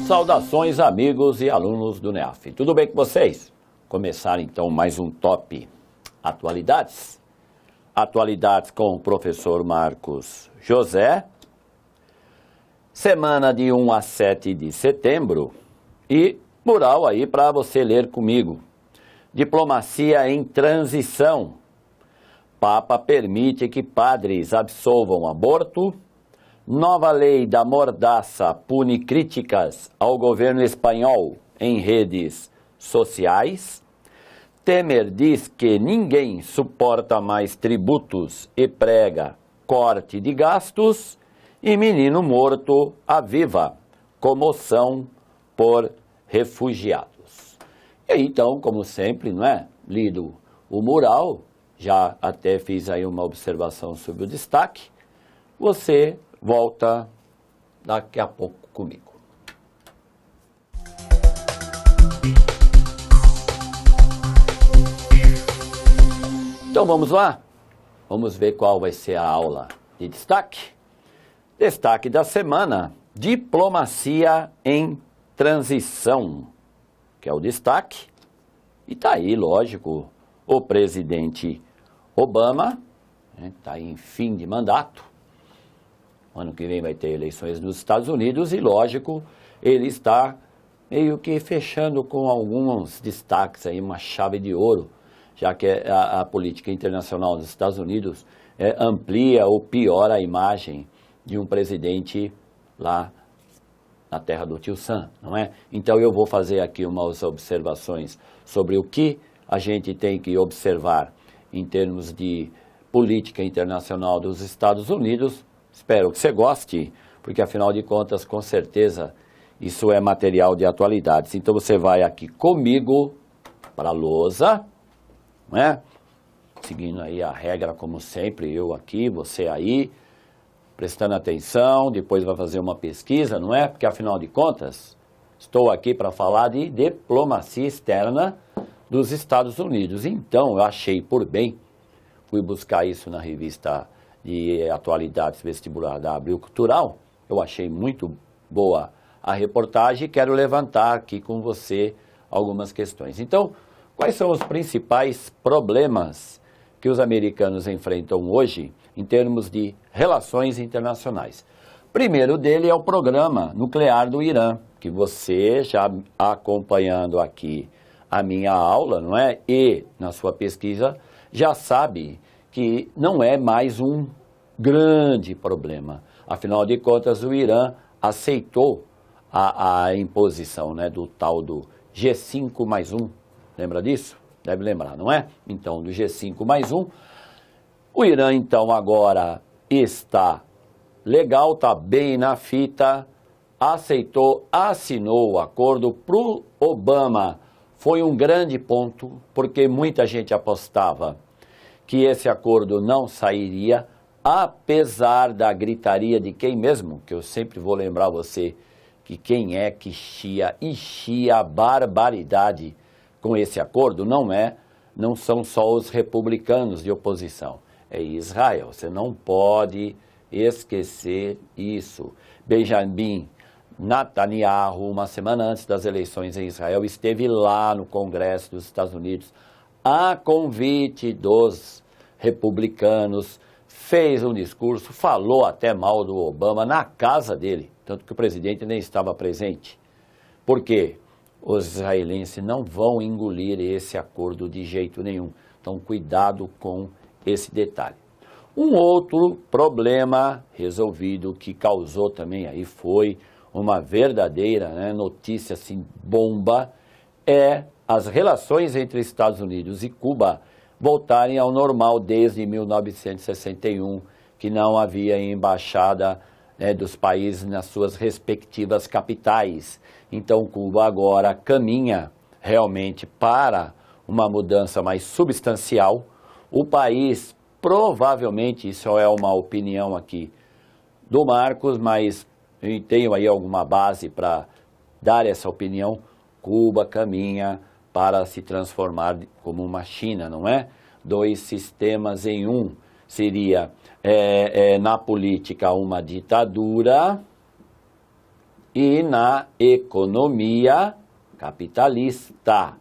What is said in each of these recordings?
Saudações, amigos e alunos do NEAF. Tudo bem com vocês? Começar então mais um Top Atualidades. Atualidades com o professor Marcos José. Semana de 1 a 7 de setembro. E mural aí para você ler comigo. Diplomacia em transição. Papa permite que padres absolvam aborto. Nova lei da mordaça pune críticas ao governo espanhol em redes sociais. Temer diz que ninguém suporta mais tributos e prega corte de gastos. E menino morto aviva comoção por refugiados. E aí, então, como sempre, não é? Lido o mural, já até fiz aí uma observação sobre o destaque. Você volta daqui a pouco comigo. Então vamos lá? Vamos ver qual vai ser a aula de destaque. Destaque da semana, diplomacia em transição, que é o destaque. E está aí, lógico, o presidente Obama, está em fim de mandato. Ano que vem vai ter eleições nos Estados Unidos e, lógico, ele está meio que fechando com alguns destaques aí, uma chave de ouro, já que a política internacional dos Estados Unidos amplia ou piora a imagem de um presidente lá na terra do tio Sam, não é? Então eu vou fazer aqui umas observações sobre o que a gente tem que observar em termos de política internacional dos Estados Unidos. Espero que você goste, porque afinal de contas, com certeza, isso é material de atualidades. Então você vai aqui comigo para a lousa, né? Seguindo aí a regra como sempre, eu aqui, você aí, prestando atenção, depois vai fazer uma pesquisa, não é? Porque afinal de contas, estou aqui para falar de diplomacia externa dos Estados Unidos. Então eu achei por bem, fui buscar isso na revista de atualidades vestibular da Abril Cultural, eu achei muito boa a reportagem e quero levantar aqui com você algumas questões. Então, quais são os principais problemas que os americanos enfrentam hoje em termos de relações internacionais? Primeiro dele é o programa nuclear do Irã, que você já acompanhando aqui a minha aula, não é? E na sua pesquisa já sabe que não é mais um grande problema. Afinal de contas, o Irã aceitou a imposição, né, do tal do G5+1. Lembra disso? Deve lembrar, não é? Então, do G5+1. O Irã, então, agora está legal, está bem na fita, aceitou, assinou o acordo. Para o Obama foi um grande ponto, porque muita gente apostava que esse acordo não sairia, apesar da gritaria de quem mesmo, que eu sempre vou lembrar você, que quem é que chia barbaridade com esse acordo, não são só os republicanos de oposição, é Israel. Você não pode esquecer isso. Benjamin Netanyahu, uma semana antes das eleições em Israel, esteve lá no Congresso dos Estados Unidos, a convite dos republicanos, fez um discurso, falou até mal do Obama na casa dele, tanto que o presidente nem estava presente. Por quê? Os israelenses não vão engolir esse acordo de jeito nenhum. Então, cuidado com esse detalhe. Um outro problema resolvido que causou também aí foi uma verdadeira, né, notícia assim, bomba, é as relações entre Estados Unidos e Cuba voltarem ao normal desde 1961, que não havia embaixada, né, dos países nas suas respectivas capitais. Então, Cuba agora caminha realmente para uma mudança mais substancial. O país, provavelmente, isso é uma opinião aqui do Marcos, mas eu tenho aí alguma base para dar essa opinião, Cuba caminha para se transformar como uma China, não é? 2 sistemas em um. Seria, na política, uma ditadura e na economia capitalista.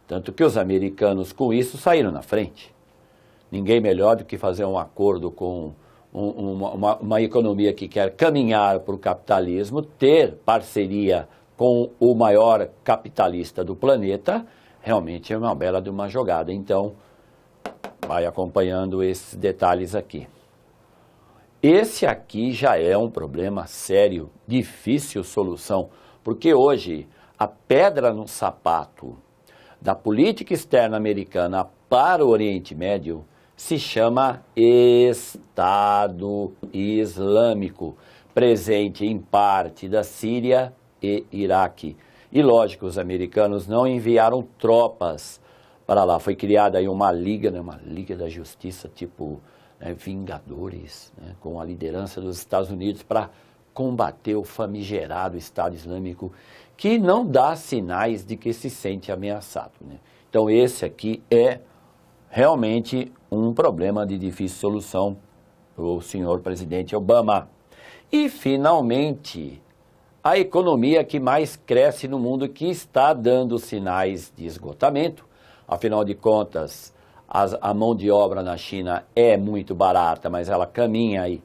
Tanto que os americanos com isso saíram na frente. Ninguém melhor do que fazer um acordo com uma economia que quer caminhar para o capitalismo, ter parceria com o maior capitalista do planeta, realmente é uma bela de uma jogada. Então, vai acompanhando esses detalhes aqui. Esse aqui já é um problema sério, difícil solução, porque hoje a pedra no sapato da política externa americana para o Oriente Médio se chama Estado Islâmico, presente em parte da Síria e Iraque. E lógico, os americanos não enviaram tropas para lá. Foi criada aí uma liga da justiça, tipo Vingadores, com a liderança dos Estados Unidos para combater o famigerado Estado Islâmico, que não dá sinais de que se sente ameaçado. Então esse aqui é realmente um problema de difícil solução para o senhor presidente Obama. E, finalmente, a economia que mais cresce no mundo, que está dando sinais de esgotamento. Afinal de contas, a mão de obra na China é muito barata, mas ela caminha aí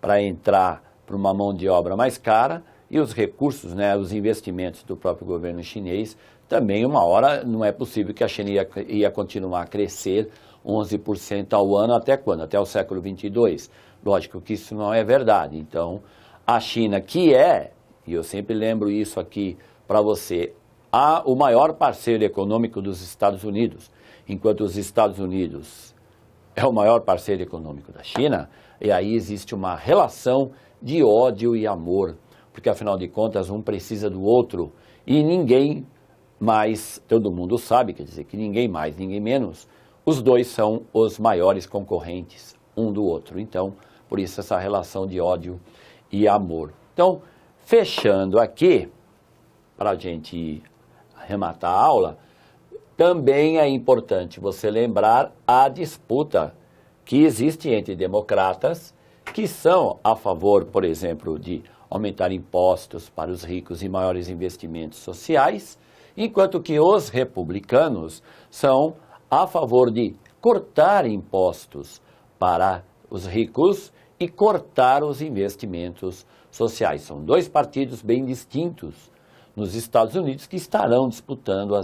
para entrar para uma mão de obra mais cara. E os recursos, os investimentos do próprio governo chinês, também uma hora não é possível que a China ia continuar a crescer 11% ao ano até quando? Até o século 22. Lógico que isso não é verdade. Então, a China que é, e eu sempre lembro isso aqui para você, o maior parceiro econômico dos Estados Unidos, enquanto os Estados Unidos é o maior parceiro econômico da China, e aí existe uma relação de ódio e amor, porque afinal de contas um precisa do outro e ninguém mais, todo mundo sabe, quer dizer que ninguém mais, ninguém menos, os dois são os maiores concorrentes um do outro. Então, por isso essa relação de ódio e amor. Então, fechando aqui, para a gente arrematar a aula, também é importante você lembrar a disputa que existe entre democratas que são a favor, por exemplo, de aumentar impostos para os ricos e maiores investimentos sociais, enquanto que os republicanos são a favor de cortar impostos para os ricos e cortar os investimentos sociais. São dois partidos bem distintos nos Estados Unidos que estarão disputando a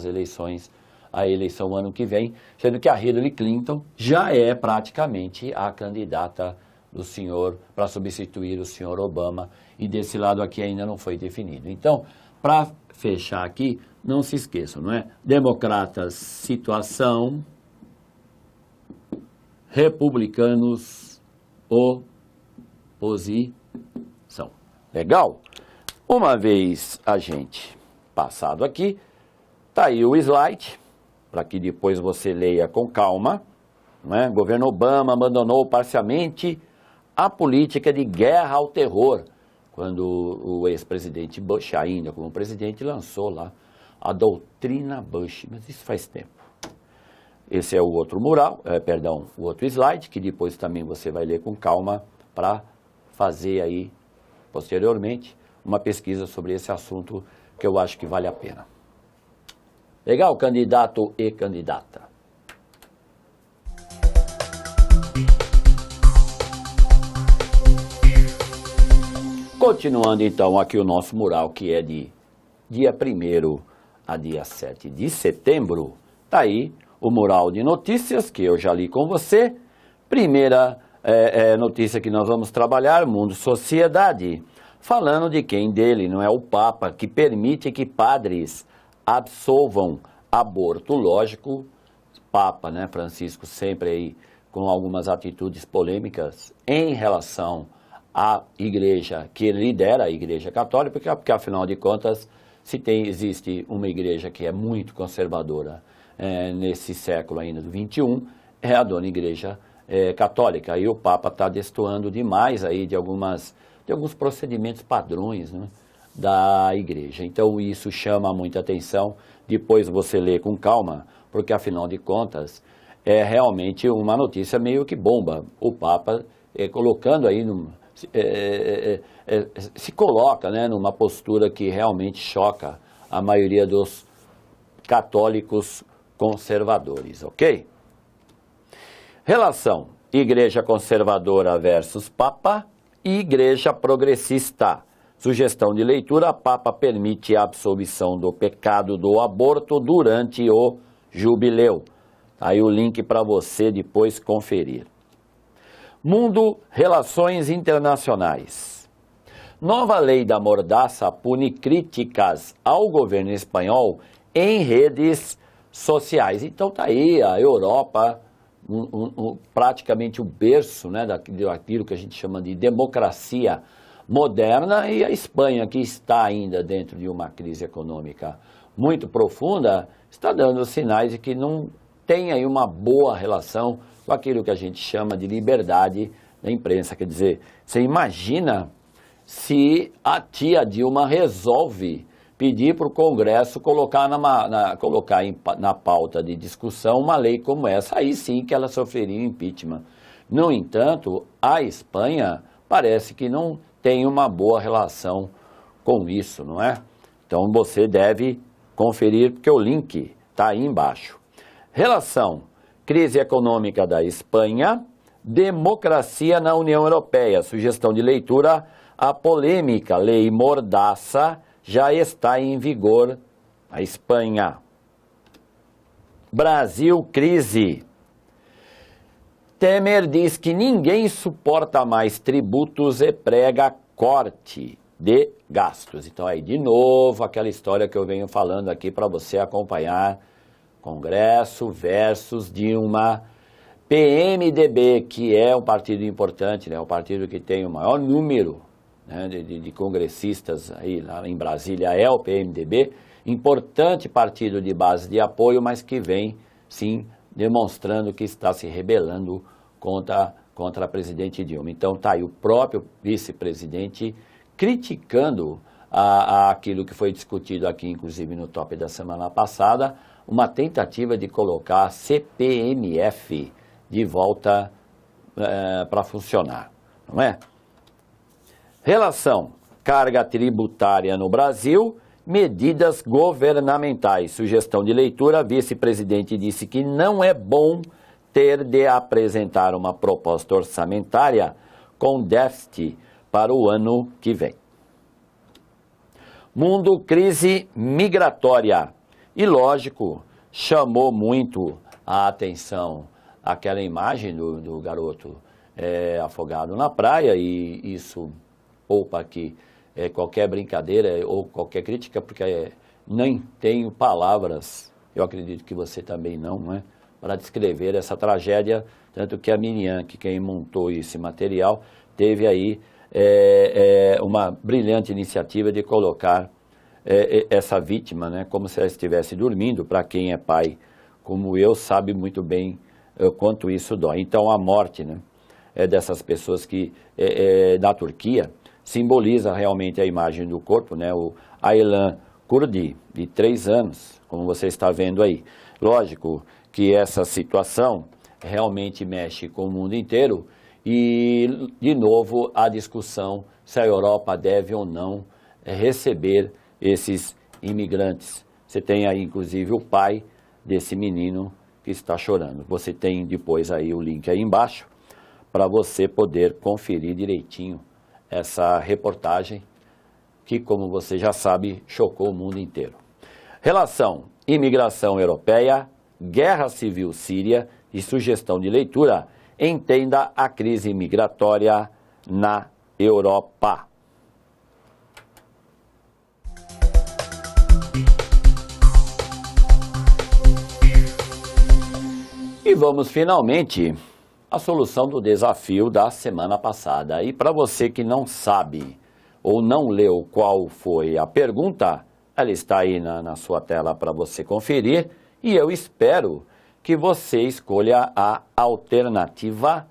eleição ano que vem, sendo que a Hillary Clinton já é praticamente a candidata do senhor para substituir o senhor Obama, e desse lado aqui ainda não foi definido. Então, para fechar aqui, não se esqueçam, não é? Democratas, situação, republicanos, oposição. Legal? Uma vez a gente passado aqui, tá aí o slide, para que depois você leia com calma, não é? Governo Obama abandonou parcialmente a política de guerra ao terror, quando o ex-presidente Bush, ainda como presidente, lançou lá a doutrina Bush, mas isso faz tempo. Esse é o outro o outro slide, que depois também você vai ler com calma para fazer aí, posteriormente, uma pesquisa sobre esse assunto que eu acho que vale a pena. Legal, candidato e candidata? Continuando então aqui o nosso mural, que é de dia 1º a dia 7 de setembro, tá aí o mural de notícias que eu já li com você. Primeira notícia que nós vamos trabalhar, Mundo Sociedade, falando de quem dele, não é o Papa, que permite que padres absolvam aborto. Lógico, Papa, Francisco, sempre aí com algumas atitudes polêmicas em relação à igreja que ele lidera, a Igreja Católica, porque afinal de contas, existe uma igreja que é muito conservadora nesse século ainda do 21, é a dona Igreja Católica. E o Papa está destoando demais aí de alguns procedimentos padrões, da igreja. Então isso chama muita atenção, depois você lê com calma, porque afinal de contas é realmente uma notícia meio que bomba. O Papa colocando aí se coloca, né, numa postura que realmente choca a maioria dos católicos conservadores, ok? Relação Igreja conservadora versus Papa e Igreja progressista. Sugestão de leitura: Papa permite a absolvição do pecado do aborto durante o jubileu. Aí o link para você depois conferir. Mundo, relações internacionais. Nova lei da mordaça pune críticas ao governo espanhol em redes sociais. Então tá aí a Europa, praticamente o berço, né, daquilo que a gente chama de democracia moderna, e a Espanha, que está ainda dentro de uma crise econômica muito profunda, está dando sinais de que não tem aí uma boa relação com aquilo que a gente chama de liberdade da imprensa. Quer dizer, você imagina se a tia Dilma resolve pedir para o Congresso colocar na pauta de discussão uma lei como essa, aí sim que ela sofreria um impeachment. No entanto, a Espanha parece que não tem uma boa relação com isso, não é? Então você deve conferir, porque o link está aí embaixo. Relação, crise econômica da Espanha, democracia na União Europeia. Sugestão de leitura: a polêmica lei mordaça já está em vigor na Espanha. Brasil, crise. Temer diz que ninguém suporta mais tributos e prega corte de gastos. Então aí de novo aquela história que eu venho falando aqui para você acompanhar. Congresso versus Dilma. PMDB, que é um partido importante, né, o partido que tem o maior número, né, de congressistas aí lá em Brasília, é o PMDB, importante partido de base de apoio, mas que vem, sim, demonstrando que está se rebelando contra a presidente Dilma. Então está aí o próprio vice-presidente criticando aquilo que foi discutido aqui, inclusive no top da semana passada, uma tentativa de colocar a CPMF de volta para funcionar, não é? Relação, carga tributária no Brasil, medidas governamentais. Sugestão de leitura: vice-presidente disse que não é bom ter de apresentar uma proposta orçamentária com déficit para o ano que vem. Mundo, crise migratória. E lógico, chamou muito a atenção aquela imagem do garoto afogado na praia, e isso poupa aqui qualquer brincadeira ou qualquer crítica, porque nem tenho palavras, eu acredito que você também não é, para descrever essa tragédia, tanto que a Miriam, que quem montou esse material, teve aí uma brilhante iniciativa de colocar essa vítima, né, como se ela estivesse dormindo. Para quem é pai, como eu, sabe muito bem quanto isso dói. Então a morte, né, dessas pessoas que na Turquia simboliza realmente a imagem do corpo, né, o Aylan Kurdi, de 3 anos, como você está vendo aí. Lógico que essa situação realmente mexe com o mundo inteiro, e de novo a discussão se a Europa deve ou não receber esses imigrantes. Você tem aí inclusive o pai desse menino que está chorando. Você tem depois aí o link aí embaixo para você poder conferir direitinho essa reportagem que, como você já sabe, chocou o mundo inteiro. Relação, imigração europeia, guerra civil síria e sugestão de leitura: entenda a crise migratória na Europa. E vamos finalmente à solução do desafio da semana passada. E para você que não sabe ou não leu qual foi a pergunta, ela está aí na sua tela para você conferir, e eu espero que você escolha a alternativa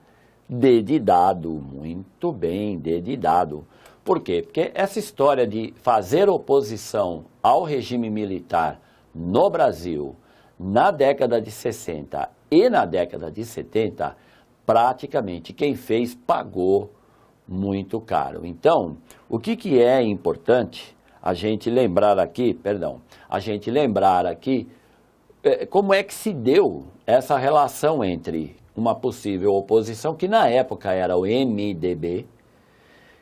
D de dado. Muito bem, D de dado. Por quê? Porque essa história de fazer oposição ao regime militar no Brasil na década de 60 e na década de 70, praticamente quem fez pagou muito caro. Então, o que é importante a gente lembrar aqui, como é que se deu essa relação entre uma possível oposição, que na época era o MDB,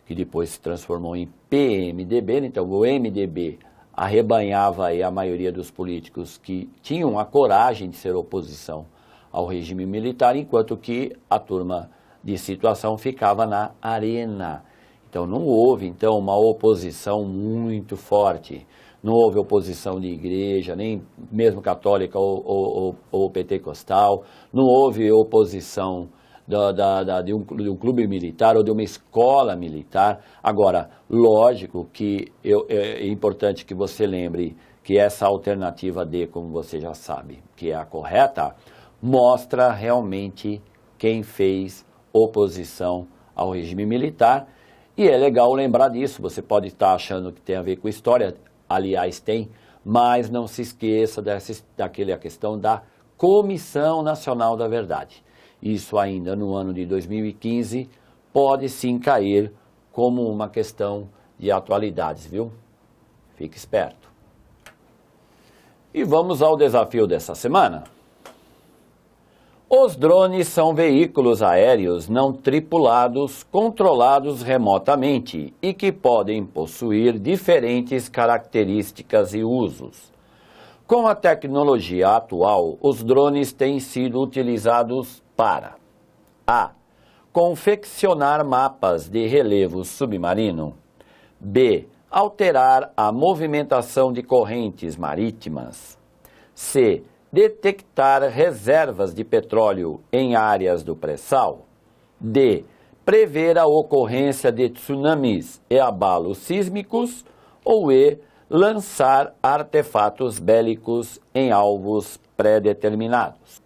que depois se transformou em PMDB, então o MDB arrebanhava aí a maioria dos políticos que tinham a coragem de ser oposição ao regime militar, enquanto que a turma de situação ficava na arena. Então não houve então uma oposição muito forte, não houve oposição de igreja, nem mesmo católica ou pentecostal, não houve oposição de um clube militar ou de uma escola militar. Agora, lógico que é importante que você lembre que essa alternativa D, como você já sabe, que é a correta, mostra realmente quem fez oposição ao regime militar. E é legal lembrar disso. Você pode estar achando que tem a ver com história, aliás tem, mas não se esqueça daquela questão da Comissão Nacional da Verdade. Isso ainda no ano de 2015 pode sim cair como uma questão de atualidades, viu? Fique esperto. E vamos ao desafio dessa semana. Os drones são veículos aéreos não tripulados, controlados remotamente e que podem possuir diferentes características e usos. Com a tecnologia atual, os drones têm sido utilizados para A. Confeccionar mapas de relevo submarino. B. Alterar a movimentação de correntes marítimas. C. Detectar reservas de petróleo em áreas do pré-sal. D. Prever a ocorrência de tsunamis e abalos sísmicos. Ou E. Lançar artefatos bélicos em alvos pré-determinados.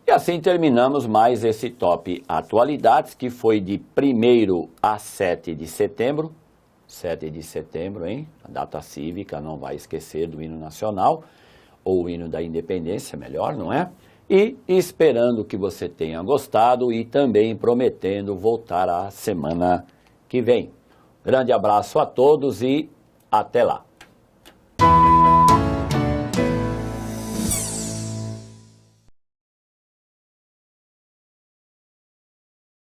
E assim terminamos mais esse Top Atualidades, que foi de 1º a 7 de setembro. 7 de setembro, hein? A data cívica, não vai esquecer do hino nacional. Ou o hino da independência, melhor, não é? E esperando que você tenha gostado e também prometendo voltar a semana que vem. Grande abraço a todos e até lá!